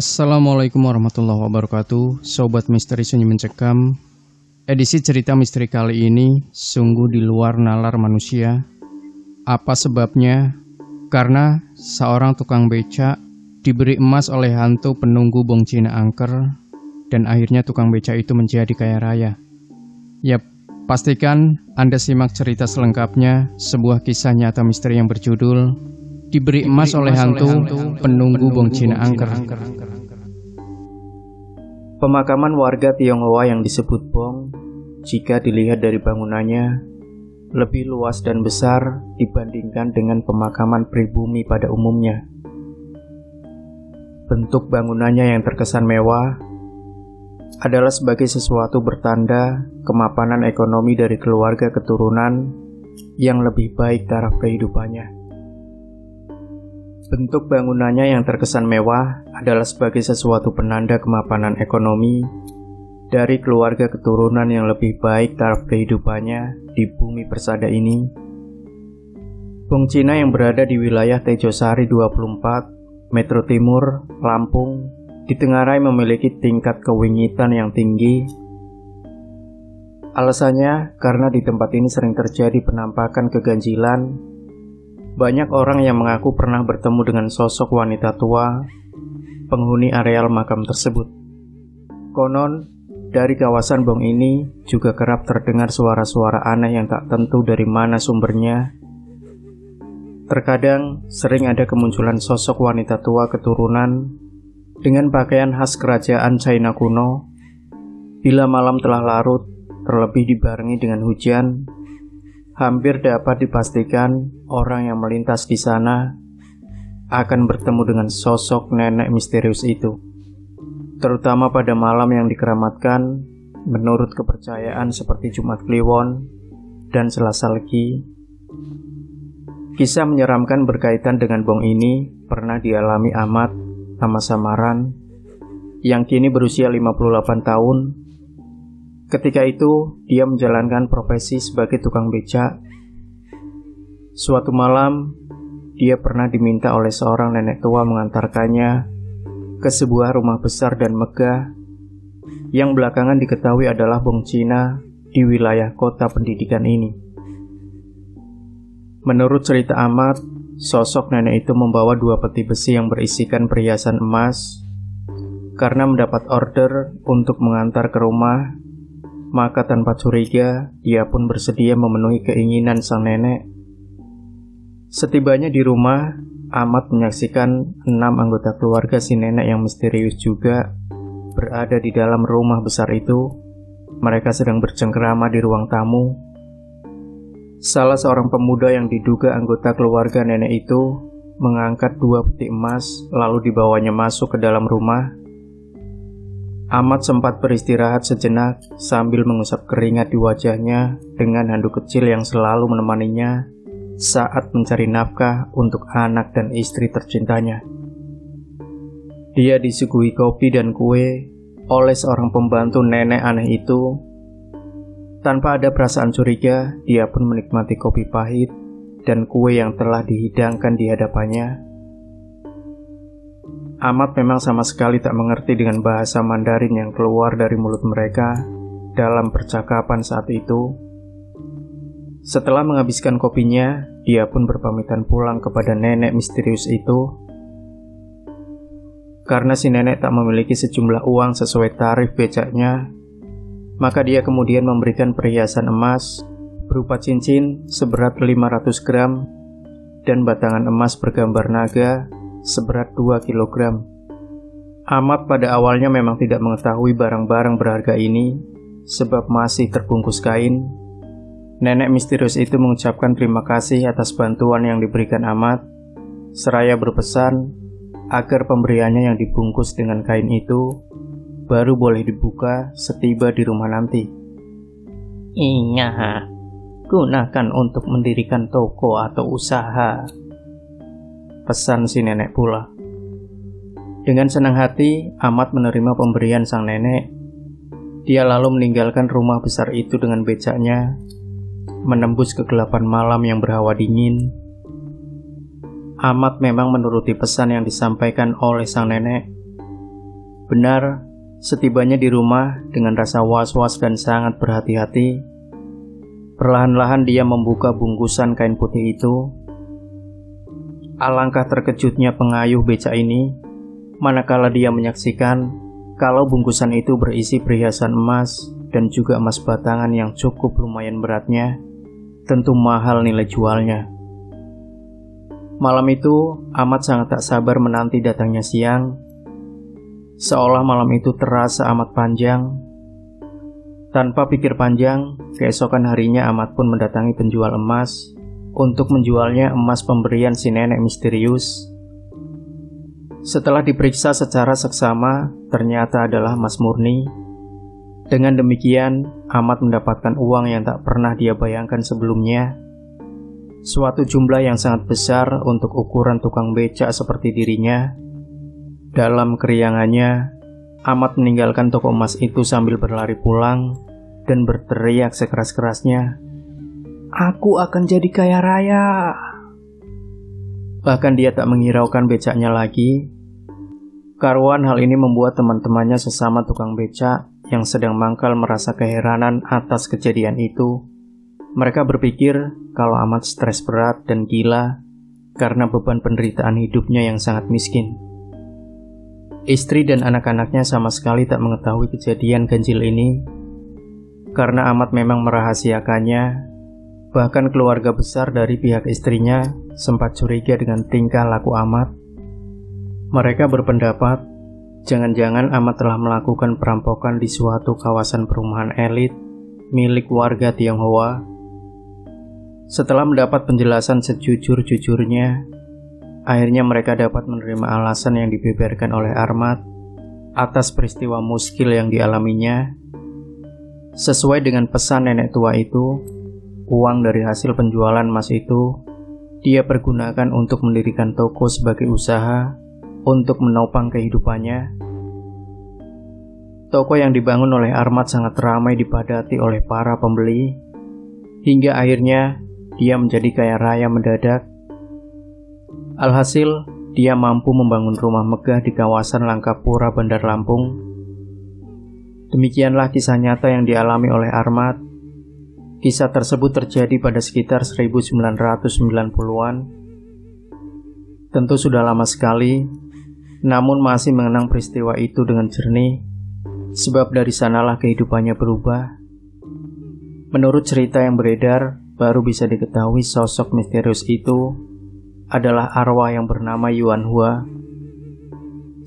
Assalamualaikum warahmatullahi wabarakatuh. Sobat Misteri Sunyi Mencekam. Edisi cerita misteri kali ini sungguh di luar nalar manusia. Apa sebabnya? Karena seorang tukang becak diberi emas oleh hantu penunggu bong Cina angker, dan akhirnya tukang becak itu menjadi kaya raya. Yap, pastikan Anda simak cerita selengkapnya, sebuah kisah nyata misteri yang berjudul Diberi emas oleh hantu penunggu bong Cina angker. Pemakaman warga Tionghoa yang disebut Bong, jika dilihat dari bangunannya, lebih luas dan besar dibandingkan dengan pemakaman pribumi pada umumnya. Bentuk bangunannya yang terkesan mewah adalah sebagai sesuatu bertanda kemapanan ekonomi dari keluarga keturunan yang lebih baik taraf kehidupannya. Bentuk bangunannya yang terkesan mewah adalah sebagai sesuatu penanda kemapanan ekonomi dari keluarga keturunan yang lebih baik taraf kehidupannya di bumi persada ini. Bong Cina yang berada di wilayah Tejosari 24, Metro Timur, Lampung, ditengarai memiliki tingkat kewingitan yang tinggi. Alasannya karena di tempat ini sering terjadi penampakan keganjilan. Banyak orang yang mengaku pernah bertemu dengan sosok wanita tua, penghuni areal makam tersebut. Konon, dari kawasan Bong ini juga kerap terdengar suara-suara aneh yang tak tentu dari mana sumbernya. Terkadang, sering ada kemunculan sosok wanita tua keturunan dengan pakaian khas kerajaan China kuno. Bila malam telah larut, terlebih dibarengi dengan hujan, hampir dapat dipastikan orang yang melintas di sana akan bertemu dengan sosok nenek misterius itu. Terutama pada malam yang dikeramatkan menurut kepercayaan seperti Jumat Kliwon dan Selasa Legi. Kisah menyeramkan berkaitan dengan Bong ini pernah dialami Ahmad nama samaran yang kini berusia 58 tahun. Ketika itu, dia menjalankan profesi sebagai tukang becak. Suatu malam, dia pernah diminta oleh seorang nenek tua mengantarkannya ke sebuah rumah besar dan megah yang belakangan diketahui adalah Bong Cina di wilayah kota pendidikan ini. Menurut cerita Ahmad, sosok nenek itu membawa 2 peti besi yang berisikan perhiasan emas. Karena mendapat order untuk mengantar ke rumah, maka tanpa curiga, dia pun bersedia memenuhi keinginan sang nenek. Setibanya di rumah, Ahmad menyaksikan 6 anggota keluarga si nenek yang misterius juga berada di dalam rumah besar itu. Mereka sedang bercengkerama di ruang tamu. Salah seorang pemuda yang diduga anggota keluarga nenek itu mengangkat 2 peti emas lalu dibawanya masuk ke dalam rumah. Ahmad sempat beristirahat sejenak sambil mengusap keringat di wajahnya dengan handuk kecil yang selalu menemaninya saat mencari nafkah untuk anak dan istri tercintanya. Dia disuguhi kopi dan kue oleh seorang pembantu nenek aneh itu. Tanpa ada perasaan curiga, dia pun menikmati kopi pahit dan kue yang telah dihidangkan di hadapannya. Ahmad memang sama sekali tak mengerti dengan bahasa Mandarin yang keluar dari mulut mereka dalam percakapan saat itu. Setelah menghabiskan kopinya, dia pun berpamitan pulang kepada nenek misterius itu. Karena si nenek tak memiliki sejumlah uang sesuai tarif becaknya, maka dia kemudian memberikan perhiasan emas berupa cincin seberat 500 gram dan batangan emas bergambar naga seberat 2 kg. Ahmad pada awalnya memang tidak mengetahui barang-barang berharga ini sebab masih terbungkus kain. Nenek misterius itu mengucapkan terima kasih atas bantuan yang diberikan Ahmad, seraya berpesan agar pemberiannya yang dibungkus dengan kain itu baru boleh dibuka setiba di rumah nanti. Ingat, gunakan untuk mendirikan toko atau usaha, pesan si nenek pula. Dengan senang hati, Ahmad menerima pemberian sang nenek. Dia lalu meninggalkan rumah besar itu dengan becaknya, menembus kegelapan malam yang berhawa dingin. Ahmad memang menuruti pesan yang disampaikan oleh sang nenek. Benar, setibanya di rumah dengan rasa was-was dan sangat berhati-hati, perlahan-lahan dia membuka bungkusan kain putih itu. Alangkah terkejutnya pengayuh becak ini manakala dia menyaksikan kalau bungkusan itu berisi perhiasan emas dan juga emas batangan yang cukup lumayan beratnya, tentu mahal nilai jualnya. Malam itu, Ahmad sangat tak sabar menanti datangnya siang. Seolah malam itu terasa amat panjang. Tanpa pikir panjang, keesokan harinya Ahmad pun mendatangi penjual emas untuk menjualnya emas pemberian si nenek misterius. Setelah diperiksa secara seksama, ternyata adalah emas murni. Dengan demikian, Ahmad mendapatkan uang yang tak pernah dia bayangkan sebelumnya. Suatu jumlah yang sangat besar untuk ukuran tukang becak seperti dirinya. Dalam keriangannya, Ahmad meninggalkan toko emas itu sambil berlari pulang dan berteriak sekeras-kerasnya, "Aku akan jadi kaya raya!" Bahkan dia tak menghiraukan becaknya lagi. Karuan hal ini membuat teman-temannya sesama tukang becak yang sedang mangkal merasa keheranan atas kejadian itu. Mereka berpikir kalau Ahmad stres berat dan gila karena beban penderitaan hidupnya yang sangat miskin. Istri dan anak-anaknya sama sekali tak mengetahui kejadian ganjil ini. Karena Ahmad memang merahasiakannya, bahkan keluarga besar dari pihak istrinya sempat curiga dengan tingkah laku Ahmad. Mereka berpendapat, jangan-jangan Ahmad telah melakukan perampokan di suatu kawasan perumahan elit milik warga Tionghoa. Setelah mendapat penjelasan sejujur-jujurnya, akhirnya mereka dapat menerima alasan yang dibeberkan oleh Ahmad atas peristiwa muskil yang dialaminya. Sesuai dengan pesan nenek tua itu, uang dari hasil penjualan emas itu dia pergunakan untuk mendirikan toko sebagai usaha untuk menopang kehidupannya. Toko yang dibangun oleh Ahmad sangat ramai dipadati oleh para pembeli, hingga akhirnya dia menjadi kaya raya mendadak. Alhasil, dia mampu membangun rumah megah di kawasan Langkapura, Bandar Lampung. Demikianlah kisah nyata yang dialami oleh Ahmad. Kisah tersebut terjadi pada sekitar 1990-an. Tentu sudah lama sekali, namun masih mengenang peristiwa itu dengan jernih, sebab dari sanalah kehidupannya berubah. Menurut cerita yang beredar, baru bisa diketahui sosok misterius itu adalah arwah yang bernama Yuan Hua.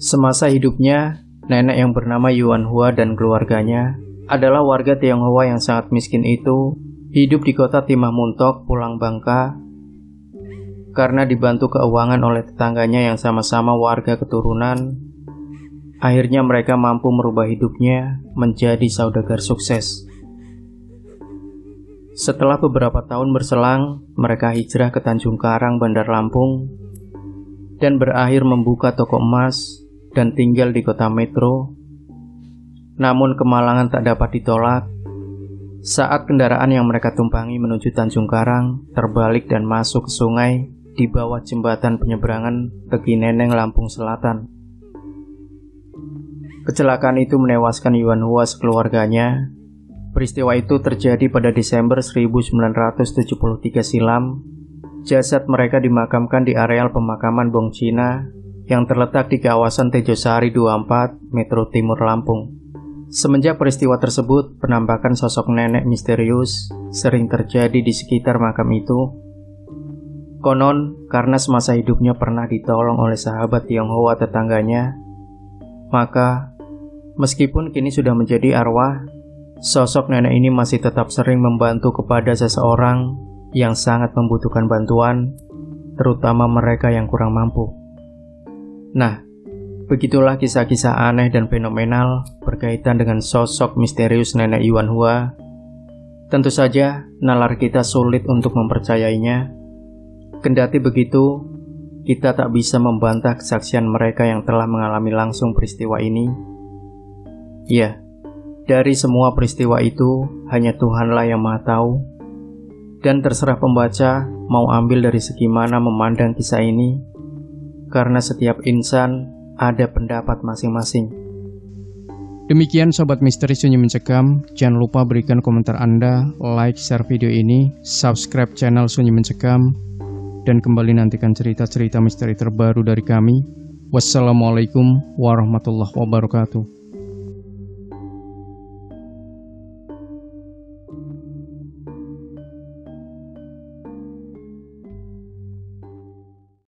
Semasa hidupnya, nenek yang bernama Yuan Hua dan keluarganya adalah warga Tionghoa yang sangat miskin itu, hidup di kota Timah Muntok, Pulang Bangka. Karena dibantu keuangan oleh tetangganya yang sama-sama warga keturunan, akhirnya mereka mampu merubah hidupnya menjadi saudagar sukses. Setelah beberapa tahun berselang, mereka hijrah ke Tanjung Karang, Bandar Lampung, dan berakhir membuka toko emas dan tinggal di kota metro. Namun kemalangan tak dapat ditolak. Saat kendaraan yang mereka tumpangi menuju Tanjung Karang terbalik dan masuk ke sungai di bawah jembatan penyeberangan Tegi Neneng, Lampung Selatan. Kecelakaan itu menewaskan Yuan Hua sekeluarganya. Peristiwa itu terjadi pada Desember 1973 silam. Jasad mereka dimakamkan di areal pemakaman Bong Cina yang terletak di kawasan Tejosari 24, Metro Timur Lampung. Semenjak peristiwa tersebut, penampakan sosok nenek misterius sering terjadi di sekitar makam itu. Konon, karena semasa hidupnya pernah ditolong oleh sahabat Tionghoa tetangganya, maka meskipun kini sudah menjadi arwah, sosok nenek ini masih tetap sering membantu kepada seseorang yang sangat membutuhkan bantuan, terutama mereka yang kurang mampu. Nah, begitulah kisah-kisah aneh dan fenomenal berkaitan dengan sosok misterius nenek Yuan Hua. Tentu saja, nalar kita sulit untuk mempercayainya. Kendati begitu, kita tak bisa membantah kesaksian mereka yang telah mengalami langsung peristiwa ini. Ya, dari semua peristiwa itu, hanya Tuhanlah yang Maha Tahu. Dan terserah pembaca mau ambil dari segi mana memandang kisah ini, karena setiap insan ada pendapat masing-masing. Demikian Sobat Misteri Sunyi Mencekam, jangan lupa berikan komentar Anda, like, share video ini, subscribe channel Sunyi Mencekam, dan kembali nantikan cerita-cerita misteri terbaru dari kami. Wassalamualaikum warahmatullahi wabarakatuh.